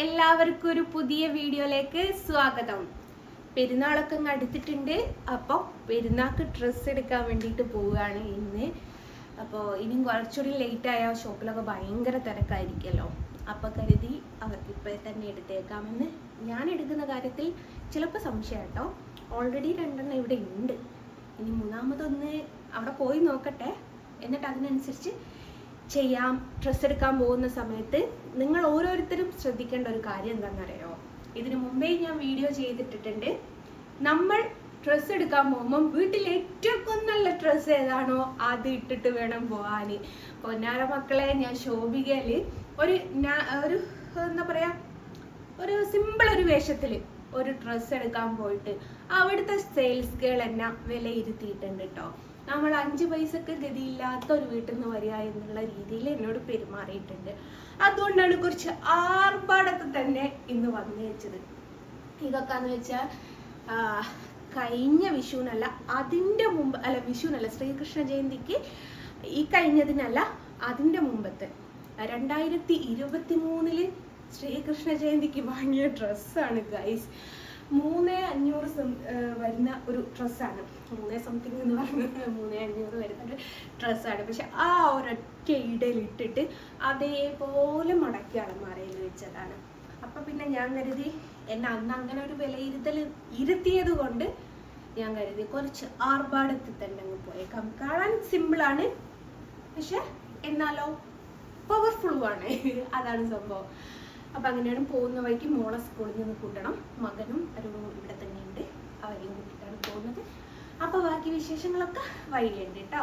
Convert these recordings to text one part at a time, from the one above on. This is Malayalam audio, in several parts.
എല്ലാവർക്കും ഒരു പുതിയ വീഡിയോയിലേക്ക് സ്വാഗതം. പെരുന്നാളൊക്കെ അടുത്തിട്ടുണ്ട്. അപ്പോൾ പെരുന്നാൾക്ക് ഡ്രസ്സ് എടുക്കാൻ വേണ്ടിയിട്ട് പോവുകയാണ് ഇന്ന്. അപ്പോൾ ഇനിയും കുറച്ചുകൂടി ലേറ്റ് ആയാൽ ഷോപ്പിലൊക്കെ ഭയങ്കര തിരക്കായിരിക്കുമല്ലോ. അപ്പോൾ കരുതി അവർക്ക് ഇപ്പോൾ തന്നെ എടുത്തേക്കാമെന്ന്. ഞാൻ എടുക്കുന്ന കാര്യത്തിൽ ചിലപ്പോൾ സംശയം കേട്ടോ. ഓൾറെഡി 2 ഇവിടെ ഉണ്ട്. ഇനി മൂന്നാമതൊന്ന് അവിടെ പോയി നോക്കട്ടെ, എന്നിട്ട് അതിനനുസരിച്ച് ചെയ്യാം. ഡ്രസ്സ് എടുക്കാൻ പോകുന്ന സമയത്ത് നിങ്ങൾ ഓരോരുത്തരും ശ്രദ്ധിക്കേണ്ട ഒരു കാര്യം എന്താണെന്നറിയോ? ഇതിനു മുമ്പേ ഞാൻ വീഡിയോ ചെയ്തിട്ടിട്ടുണ്ട്. നമ്മൾ ഡ്രസ്സ് എടുക്കാൻ പോകുമ്പോൾ വീട്ടിൽ ഏറ്റവും നല്ല ഡ്രസ്സ് ഏതാണോ അത് ഇട്ടിട്ട് വേണം പോകാൻ. പൊന്നാര മക്കളെ, ഞാൻ ശോഭികയില് ഒരു എന്താ പറയാ, ഒരു സിമ്പിൾ ഒരു വേഷത്തിൽ ഒരു ഡ്രസ്സ് എടുക്കാൻ പോയിട്ട് അവിടുത്തെ സെയിൽസ് ഗേൾ എന്നെ വിലയിരുത്തിയിട്ടുണ്ട് കേട്ടോ. നമ്മൾ 5 പൈസക്ക് ഗതിയില്ലാത്ത ഒരു വീട്ടിൽ നിന്ന് വരിക എന്നുള്ള രീതിയിൽ എന്നോട് പെരുമാറിയിട്ടുണ്ട്. അതുകൊണ്ടാണ് കുറച്ച് ആർഭാടത്തിൽ തന്നെ ഇന്ന് വന്നേച്ചത്. ഇതൊക്കെന്ന് വെച്ചാൽ കഴിഞ്ഞ വിഷുവിനല്ല, അതിൻ്റെ മുമ്പ് അല്ല, വിഷുവിനല്ല, ശ്രീകൃഷ്ണ ജയന്തിക്ക് ഈ കഴിഞ്ഞതിനല്ല, അതിൻ്റെ മുമ്പത്തെ 2023 ശ്രീകൃഷ്ണ ജയന്തിക്ക് വാങ്ങിയ ഡ്രസ്സാണ് ഗൈസ്. 3500 വരുന്ന ഒരു ഡ്രസ്സാണ്. 3 സംതിങ് എന്ന് പറഞ്ഞത് 3500 വരുന്ന ഒരു ഡ്രസ്സാണ്. പക്ഷെ ആ ഒരൊറ്റ ഇടയിലിട്ടിട്ട് അതേപോലെ മടക്കി അലമാരയിൽ വെച്ചതാണ്. അപ്പം പിന്നെ ഞാൻ കരുതി, എന്നെ അന്ന് അങ്ങനെ ഒരു വിലയിരുത്തൽ ഇരുത്തിയത് കൊണ്ട് ഞാൻ കരുതി കുറച്ച് ആർഭാടത്തിൽ തന്നെ അങ്ങ് പോയേക്കാം. കാണാൻ സിമ്പിളാണ്, പക്ഷെ എന്നാലോ പവർഫുള്ളുമാണ്. അതാണ് സംഭവം. അപ്പം അങ്ങനെയാണ് പോകുന്ന വഴിക്ക് മോളെ സ്കൂളിൽ നിന്ന് കൂട്ടണം. മകനും അരുണും ഇവിടെ തന്നെ ഉണ്ട്. അവരെയും കൂട്ടിയിട്ടാണ് പോകുന്നത്. അപ്പോൾ ബാക്കി വിശേഷങ്ങളൊക്കെ വഴിയുണ്ട് കേട്ടോ.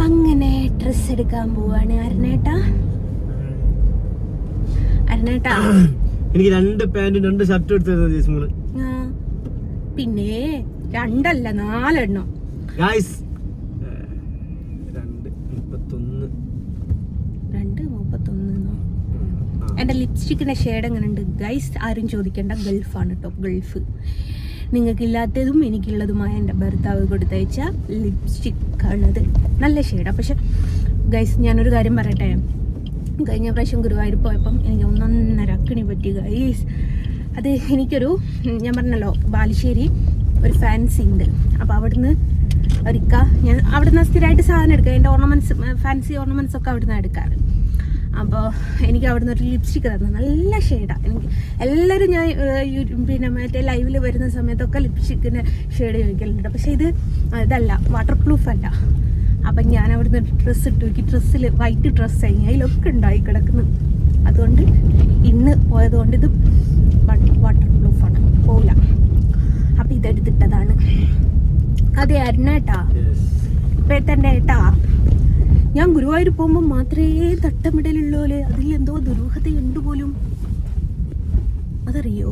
അങ്ങനെ ഡ്രസ്സ് എടുക്കാൻ പോവാണ്. അരുണേട്ടാ എനിക്ക് 2 പാന്റും 2 ഷർട്ടും എടുത്തു. പിന്നെ 2 അല്ല 4 എണ്ണം. ഗൈസ് 2:31 എൻ്റെ ലിപ്സ്റ്റിക്കിൻ്റെ ഷെയ്ഡ് എങ്ങനെ ഉണ്ട് ഗൈസ്? ആരും ചോദിക്കേണ്ട, ഗൾഫാണ് കേട്ടോ, ഗൾഫ്. നിങ്ങൾക്കില്ലാത്തതും എനിക്കുള്ളതുമായ എൻ്റെ ഭർത്താവ് കൊടുത്തയച്ച ലിപ്സ്റ്റിക്കാണത്. നല്ല ഷെയ്ഡാണ്. പക്ഷെ ഗൈസ്, ഞാനൊരു കാര്യം പറയട്ടെ. കഴിഞ്ഞ പ്രാവശ്യം ഗുരുവായൂർ പോയപ്പം എനിക്ക് 1.5 അക്കിണി പറ്റി ഗൈസ്. അത് എനിക്കൊരു, ഞാൻ പറഞ്ഞല്ലോ, ബാലുശ്ശേരി ഒരു ഫാൻസി ഉണ്ട്. അപ്പോൾ അവിടുന്ന് ഞാൻ അവിടുന്ന് സ്ഥിരമായിട്ട് സാധനം എടുക്കുക. എൻ്റെ ഓർണമെൻറ്റ്സ്, ഫാൻസി ഓർണമെൻറ്റ്സ് ഒക്കെ അവിടുന്ന് എടുക്കാറ്. അപ്പോൾ എനിക്ക് അവിടുന്ന് ഒരു ലിപ്സ്റ്റിക്ക് തന്നു. നല്ല ഷെയ്ഡാണ്. എനിക്ക് എല്ലാവരും, ഞാൻ പിന്നെ മറ്റേ ലൈവിൽ വരുന്ന സമയത്തൊക്കെ ലിപ്സ്റ്റിക്കിൻ്റെ ഷെയ്ഡ് ചോദിക്കലുണ്ട്. പക്ഷേ ഇതല്ല, വാട്ടർ പ്രൂഫ് അല്ല. അപ്പം ഞാൻ അവിടുന്ന് ഡ്രസ്സ് ഇട്ട് നോക്കി. ഡ്രസ്സിൽ വൈറ്റ് ഡ്രസ്സ് കഴിഞ്ഞ് അതിലൊക്കെ ഉണ്ടായി കിടക്കുന്നു. അതുകൊണ്ട് ഇന്ന് പോയതുകൊണ്ട് ഇത് വാട്ടർ പ്രൂഫാണ്, പോവില്ല. അപ്പം ഇതെടുത്തിട്ടതാണ്. അതെ അരുണേട്ടാ, ഇപ്പോഴത്തെ ഏട്ടാ, ഞാൻ ഗുരുവായൂർ പോകുമ്പോൾ മാത്രമേ തട്ടമിടലുള്ളൂലെ. അതിൽ എന്തോ ദുരൂഹതയുണ്ട് പോലും. അതറിയോ?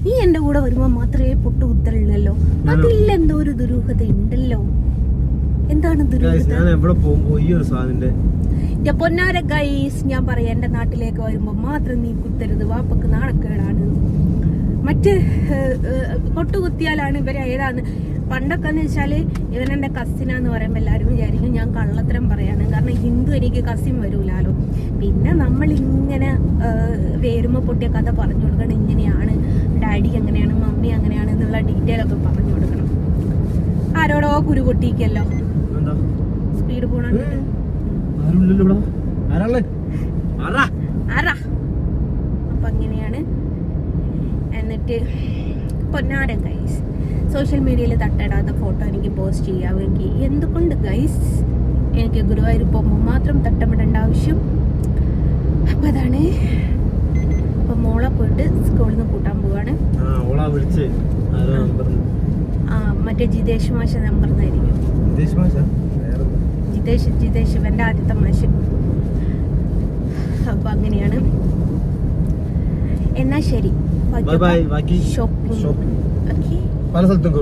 നീ എൻ്റെ കൂടെ വരുമ്പോൾ മാത്രമേ പൊട്ടുകുത്തലുള്ളല്ലോ. അതിൽ എന്തോ ഒരു ദുരൂഹത ഉണ്ടല്ലോ. എന്താണ് ദുരൂഹത? പൊന്നാര ഗൈസ്, ഞാൻ പറയാം, എൻ്റെ നാട്ടിലേക്ക് വരുമ്പോൾ മാത്രം നീ കുത്തരുത്. വാപ്പക്ക് നാണക്കേടാണ്. മറ്റ് പൊട്ടുകുത്തിയാലാണ് ഇവരെ ഏതാന്ന്. പണ്ടൊക്കെ എന്ന് വെച്ചാൽ ഇവനെൻ്റെ കസിനാന്ന് പറയുമ്പോൾ എല്ലാവരും വിചാരിക്കും ഞാൻ കള്ളത്തരം പറയാണ്. കാരണം ഹിന്ദു എനിക്ക് കസിൻ വരൂലാലോ. പിന്നെ നമ്മളിങ്ങനെ വേരുമ്പോൾ പൊട്ടിയ കഥ പറഞ്ഞു കൊടുക്കണം. ഇങ്ങനെയാണ്, ഡാഡി അങ്ങനെയാണ്, മമ്മി അങ്ങനെയാണ് എന്നുള്ള ഡീറ്റെയിൽ ഒക്കെ പറഞ്ഞു കൊടുക്കണം. ആരോടോ കുരു പൊട്ടിക്കല്ലോ, സ്പീഡ് പോണുണ്ട്. അപ്പം അങ്ങനെയാണ്. എന്നിട്ട് പൊന്നാരം ഗൈസ്, സോഷ്യൽ മീഡിയയിൽ തട്ടിടാത്ത ഫോട്ടോ എനിക്ക് പോസ്റ്റ് ചെയ്യാമെങ്കിൽ എന്തുകൊണ്ട് ഗൈസ്? എനിക്ക് ഗുരുവായൂർ പോകുമ്പോൾ മാത്രം തട്ടമിടേണ്ട ആവശ്യം. അപ്പം അതാണ്. അപ്പം മോളെ പോയിട്ട് സ്കൂളിൽ നിന്ന് കൂട്ടാൻ പോവാണ്. മറ്റേ ജിതേഷ് മാഷ നമ്പർന്നായിരിക്കും. ജിതേഷ് ഇവൻ്റെ ആദ്യത്തെ മാഷ്. അപ്പം അങ്ങനെയാണ്. എന്നാ ശരി, ഷോപ്പിംഗ് പല സ്ഥലത്തും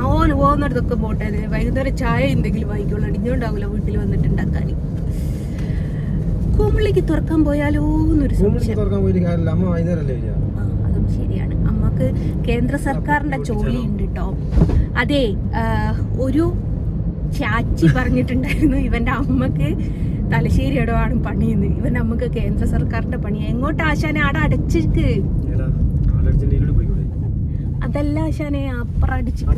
ഓന് പോകുന്നിടത്തൊക്കെ പോട്ടെ. വൈകുന്നേരം ചായ എന്തെങ്കിലും വാങ്ങിക്കോളൂ. അടിഞ്ഞോണ്ടാവില്ല വീട്ടിൽ വന്നിട്ടുണ്ടാക്കാൻ. കുമിളിക്ക് തുറക്കാൻ പോയാലോ എന്നൊരു സംശയം. അതും ശരിയാണ്. അമ്മക്ക് കേന്ദ്ര സർക്കാരിന്റെ ജോലി ഉണ്ട് കേട്ടോ. അതെ, ഒരു ചാച്ചി പറഞ്ഞിട്ടുണ്ടായിരുന്നു ഇവന്റെ അമ്മക്ക് തലശ്ശേരി ഇടവാണ് പണിയുന്നത്. ഇവൻ നമുക്ക് കേന്ദ്ര സർക്കാരിന്റെ പണിയാ. എങ്ങോട്ട് ആശാനെ ആടെ അടച്ചിട്ട്? അതല്ല ആശാനെ, അപ്പുറം അടിച്ചിട്ട്.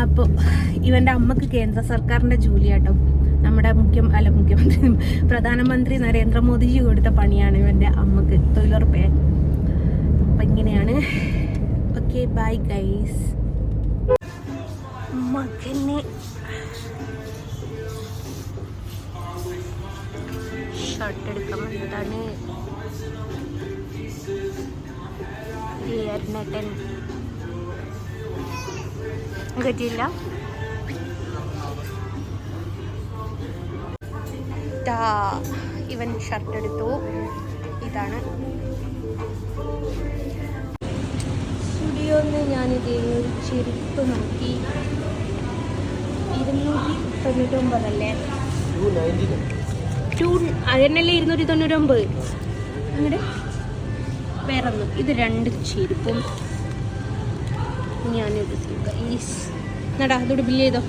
അപ്പൊ ഇവന്റെ അമ്മക്ക് കേന്ദ്ര സർക്കാരിന്റെ ജോലിയാട്ടോ. നമ്മുടെ മുഖ്യമന്ത്രി പ്രധാനമന്ത്രി നരേന്ദ്രമോദിജി കൊടുത്ത പണിയാണ് ഇവന്റെ അമ്മക്ക്, തൊഴിലുറപ്പേ. അപ്പൊ ഇങ്ങനെയാണ്. Okay, bye guys. മകനെ ഷർട്ട് എടുക്കാൻ വന്നതാണ്. കിട്ടിയില്ല. ഇവൻ ഷർട്ട് എടുത്തു. ഇതാണ് സ്റ്റുഡിയോന്ന്. ഞാനിത് ഒരു ചെരുപ്പ് നോക്കി. 299 അല്ലേ? അതിനല്ലേ 299. അങ്ങനെ വേറൊന്നും. ഇത് 2 ചെരുപ്പും ഞാനെടുത്തു ഗൈസ്. നടാ, അതോട് ബില്ല് ചെയ്തോ.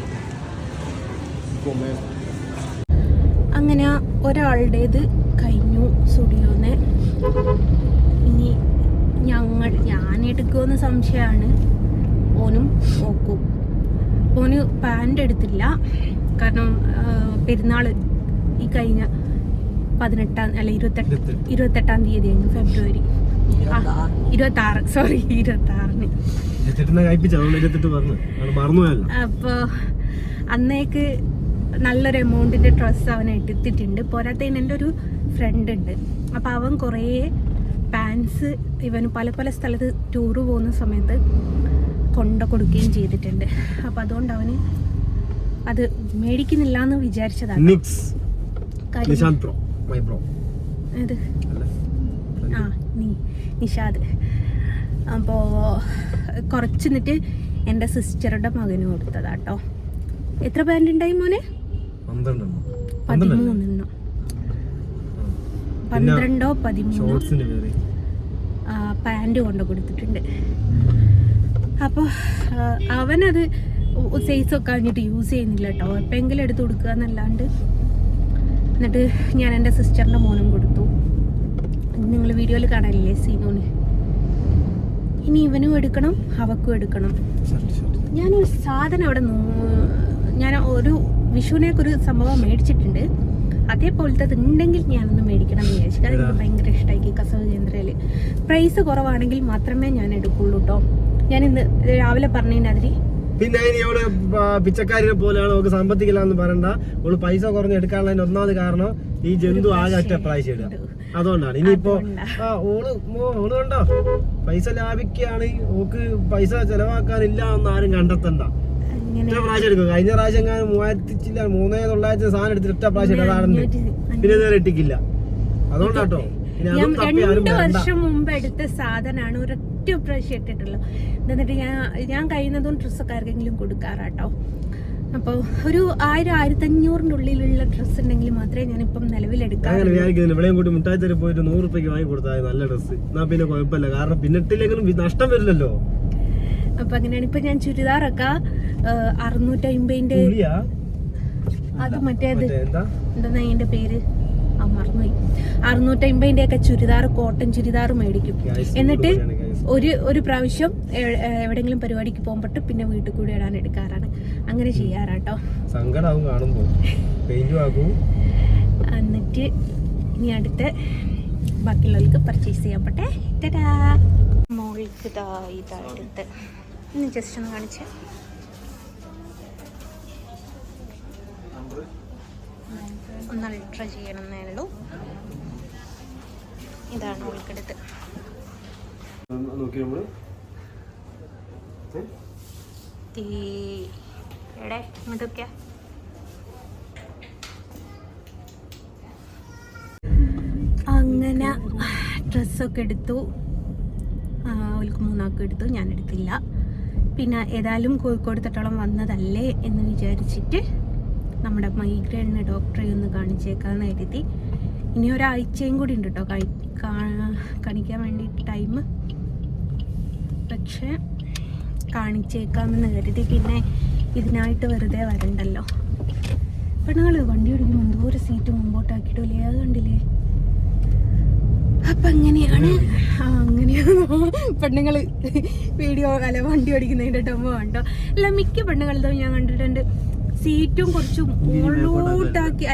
അങ്ങനെ ഒരാളുടേത് കഴിഞ്ഞു സ്റ്റുഡിയോന്ന്. ഇനി ഞാൻ എടുക്കുമെന്ന് സംശയമാണ്. ഓനും ഓക്കും. ഓന് പാൻ്റ് എടുത്തില്ല, കാരണം പെരുന്നാൾ ഈ കഴിഞ്ഞ 28 അല്ല 28 തീയതി ആയിരുന്നു, ഫെബ്രുവരി 26. അപ്പൊ അന്നേക്ക് നല്ലൊരു എമൗണ്ടിന്റെ ഡ്രസ്സ് അവൻ എടുത്തിട്ടുണ്ട്. പോരാത്തതിന് എൻ്റെ ഒരു ഫ്രണ്ട് ഉണ്ട്. അപ്പൊ അവൻ കുറേ പാൻസ് ഇവന് പല പല സ്ഥലത്ത് ടൂറ് പോകുന്ന സമയത്ത് കൊടുക്കുകയും ചെയ്തിട്ടുണ്ട്. അപ്പൊ അതുകൊണ്ട് അവന് അത് മേടിക്കുന്നില്ല എന്ന് വിചാരിച്ചതാണ്. നിഷാദ്. അപ്പോൾ കുറച്ച് എന്നിട്ട് എൻ്റെ സിസ്റ്ററുടെ മകന് കൊടുത്തതാട്ടോ. എത്ര പാൻറ് ഉണ്ടായി മോനെ? 13 പാൻറ് കൊണ്ട് കൊടുത്തിട്ടുണ്ട്. അപ്പോൾ അവനത് സൈസൊക്കെ കഴിഞ്ഞിട്ട് യൂസ് ചെയ്യുന്നില്ല കേട്ടോ. എപ്പോഴെങ്കിലും എടുത്ത് കൊടുക്കുക എന്നല്ലാണ്ട്. എന്നിട്ട് ഞാൻ എൻ്റെ സിസ്റ്ററിൻ്റെ മോനും കൊടുത്തു. നിങ്ങൾ വീഡിയോയിൽ കാണാനില്ലേ സീമോന്. ഇനി ഇവനും എടുക്കണം, അവക്കും എടുക്കണം. ഞാനൊരു സാധനം അവിടെ ഞാൻ ഒരു വിഷുവിനൊക്കെ ഒരു സംഭവം മേടിച്ചിട്ടുണ്ട്. അതേപോലത്തെ ഉണ്ടെങ്കിൽ ഞാനൊന്ന് മേടിക്കണം എന്ന് വിചാരിച്ചു. കാരണം എനിക്ക് ഭയങ്കര ഇഷ്ടമായി കസവ് കേന്ദ്രയിൽ. പ്രൈസ് കുറവാണെങ്കിൽ മാത്രമേ ഞാൻ എടുക്കുള്ളൂ കേട്ടോ. ഞാൻ ഇന്ന് രാവിലെ പറഞ്ഞതിന് പിന്നെ അവള് പിച്ചക്കാരിനെ പോലെയാണ്. അവൾക്ക് സാമ്പത്തികമില്ലാന്ന് പറയണ്ട. അവള് പൈസ കുറഞ്ഞ് എടുക്കാനുള്ള ഒന്നാമത് കാരണം ഈ ജന്തു ആകെ ഒറ്റ പ്രാവശ്യം ഇടുക. അതുകൊണ്ടാണ്. ഇനിയിപ്പോ ഓള് കണ്ടോ പൈസ ലാഭിക്കുകയാണ്. ഓക്ക് പൈസ ചെലവാക്കാനില്ല എന്ന് ആരും കണ്ടെത്തണ്ട. ഒറ്റ പ്രാവശ്യം എടുക്കും. കഴിഞ്ഞ പ്രാവശ്യം 3,900 സാധനം എടുത്തിട്ട് ഒറ്റ പ്രാവശ്യം ഇടാറുണ്ട്. പിന്നെ നേരെ ഇട്ടിക്കില്ല. അതുകൊണ്ടാട്ടോ. 2 വർഷം മുമ്പ് എടുത്ത സാധനമാണ് ഒരൊറ്റ പ്രാവശ്യം ഇട്ടിട്ടുള്ളൂ. എന്നിട്ട് ഞാൻ കഴിയുന്നതും ഡ്രസ്സൊക്കെ ആർക്കെങ്കിലും കൊടുക്കാറാട്ടോ. അപ്പോൾ ഒരു 1000-1500 ഉള്ളിലുള്ള ഡ്രസ്സ് ഉണ്ടെങ്കിൽ മാത്രമേ ഞാനിപ്പം നിലവിലെടുക്കാറുള്ളൂ. മുട്ടായി പോയിട്ട് 100 രൂപയ്ക്ക് വാങ്ങി കൊടുത്താൽ നല്ല ഡ്രസ്സ്. എന്നാ പിന്നെ കുഴപ്പമില്ല. കാരണം പിന്നിട്ടില്ലെങ്കിലും നഷ്ടം വരില്ലല്ലോ. അപ്പൊ അങ്ങനെയാണ്. ഇപ്പൊ ഞാൻ ചുരിദാറൊക്കെ 650 അത് മറ്റേത് എന്താ അതിന്റെ പേര് മറന്നുപോയി. 650 ഒക്കെ ചുരിദാർ, കോട്ടൺ ചുരിദാർ മേടിക്കും. എന്നിട്ട് ഒരു പ്രാവശ്യം എവിടെങ്കിലും പരിപാടിക്ക് പോകുമ്പോട്ട് പിന്നെ വീട്ടിൽ കൂടെ ഇടാൻ എടുക്കാറാണ്. അങ്ങനെ ചെയ്യാറാട്ടോ. എന്നിട്ട് ഇനി അടുത്ത് ബാക്കിയുള്ളവർക്ക് പർച്ചേസ് ചെയ്യാൻ പറ്റേ. മോൾക്ക് ഇതായിട്ട് ഇനി ജസ്റ്റ് ഒന്ന് കാണിച്ചേ. ഒന്ന് അൾട്ര ചെയ്യണമെന്നേ ഉള്ളൂ. ഇതാണ് മോൾക്കെടുത്ത്. ഇങ്ങോട്ടൊക്കെയാ അങ്ങനെ ഡ്രസ്സൊക്കെ എടുത്തു. അവൾക്ക് 3 എടുത്തു, ഞാൻ എടുത്തില്ല. പിന്നെ ഏതായാലും കോഴിക്കോട് തട്ടോളം വന്നതല്ലേ എന്ന് വിചാരിച്ചിട്ട് നമ്മുടെ മൈഗ്രെയിനിന് ഡോക്ടറെ ഒന്ന് കാണിച്ചേക്കാന്ന് കരുതി. ഇനി ഒരാഴ്ചയും കൂടി ഉണ്ട് കേട്ടോ കാണിക്കാൻ വേണ്ടിയിട്ട് ടൈം. പക്ഷെ കാണിച്ചേക്കാമെന്ന് കരുതി. പിന്നെ ഇതിനായിട്ട് വെറുതെ വരണ്ടല്ലോ. പെണ്ണുങ്ങൾ വണ്ടി ഓടിക്കുമ്പോൾ എന്തോ ഒരു സീറ്റ് മുമ്പോട്ടാക്കിയിട്ടില്ലേ, അത് കണ്ടില്ലേ? അപ്പം അങ്ങനെയാണ് പെണ്ണുങ്ങൾ വീഡിയോ അല്ല വണ്ടി ഓടിക്കുന്നതിൻ്റെ ടമ്മ കണ്ടോ. അല്ല മിക്ക പെണ്ണുങ്ങളും ഞാൻ കണ്ടിട്ടുണ്ട് സീറ്റും കുറച്ച് മുകളിലോട്ടാക്കി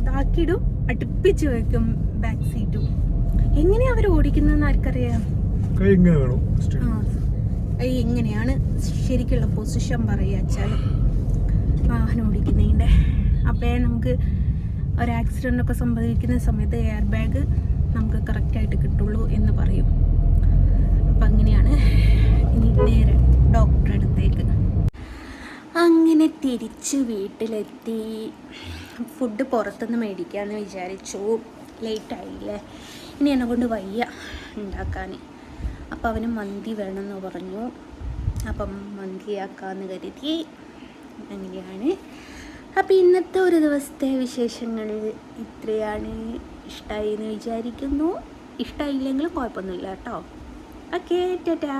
ഇതാക്കിയിടും, അടുപ്പിച്ച് വെക്കും ബാക്ക് സീറ്റും. എങ്ങനെയാ അവർ ഓടിക്കുന്നതെന്ന് ആർക്കറിയാം? എങ്ങനെയാണ് ശരിക്കുള്ള പൊസിഷൻ പറയുക വാഹനം ഓടിക്കുന്നതിൻ്റെ. അപ്പോൾ നമുക്ക് ഒരു ആക്സിഡൻ്റ് ഒക്കെ സംഭവിക്കുന്ന സമയത്ത് എയർ ബാഗ് നമുക്ക് കറക്റ്റായിട്ട് കിട്ടുള്ളൂ എന്ന് പറയും. അപ്പം അങ്ങനെയാണ്. ഇനി നേരെ ഡോക്ടറെ അടുത്തേക്ക്. അങ്ങനെ തിരിച്ച് വീട്ടിലെത്തി. ഫുഡ് പുറത്തുനിന്ന് മേടിക്കാമെന്ന് വിചാരിച്ചു. ലേറ്റായില്ലേ, ഇനി എന്നെ കൊണ്ട് വയ്യ ഉണ്ടാക്കാൻ. അപ്പം അവന് മന്തി വേണമെന്ന് പറഞ്ഞു. അപ്പം മന്തിയാക്കാമെന്ന് കരുതി. അങ്ങനെയാണ്. അപ്പം ഇന്നത്തെ ഒരു ദിവസത്തെ വിശേഷങ്ങൾ ഇത്രയാണ്. ഇഷ്ടമായി എന്ന് വിചാരിക്കുന്നു. ഇഷ്ടമായില്ലെങ്കിലും കുഴപ്പമൊന്നുമില്ല കേട്ടോ. ഓക്കേ, ടാറ്റാ.